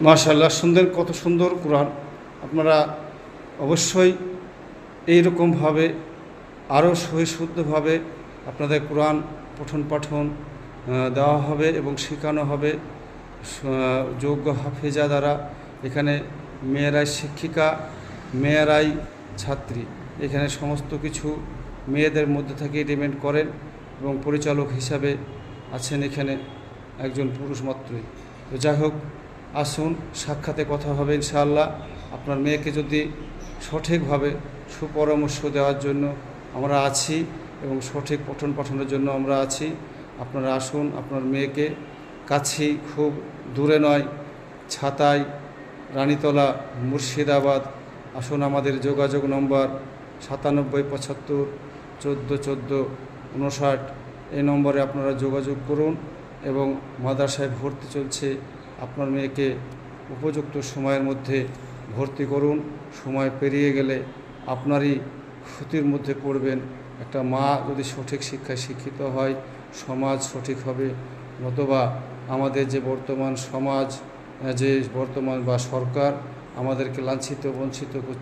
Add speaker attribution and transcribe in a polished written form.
Speaker 1: মাশাআল্লাহ, সুন্দর, কত সুন্দর কোরআন। আপনারা অবশ্যই এইরকমভাবে আরও শুদ্ধভাবে আপনাদের কোরআন পঠন পাঠন দেওয়া হবে এবং শেখানো হবে যোগ্য হাফেজা দ্বারা। এখানে মেয়েরাই শিক্ষিকা, মেয়েরাই ছাত্রী। এখানে সমস্ত কিছু মেয়েদের মধ্যে থেকেই ডিমান্ড করেন এবং পরিচালক হিসাবে আছেন এখানে একজন পুরুষ মাত্রই। তো যাই হোক, আসুন সাক্ষাতে কথা হবে ইনশাআল্লাহ। আপনার মেয়েকে যদি সঠিকভাবে সুপরামর্শ দেওয়ার জন্য আমরা আছি এবং সঠিক পঠন পাঠনের জন্য আমরা আছি। আপনারা আসুন, আপনার মেয়েকে কাছেই, খুব দূরে নয়, ছাতাই, রানীতলা, মুর্শিদাবাদ। আসুন, আমাদের যোগাযোগ নম্বর 9775141459। এই নম্বরে আপনারা যোগাযোগ করুন এবং মাদ্রাসায় ভর্তি চলছে। আপনার মেয়েকে উপযুক্ত সময়ের মধ্যে ভর্তি করুন। সময় পেরিয়ে গেলে আপনারই ক্ষতির মধ্যে পড়বেন। একটা মা যদি সঠিক শিক্ষায় শিক্ষিত হয়, সমাজ সঠিক হবে। নতুবা আমাদের যে বর্তমান সমাজ, যে বর্তমান বা সরকার আমাদেরকে লাঞ্ছিত বঞ্চিত করছে।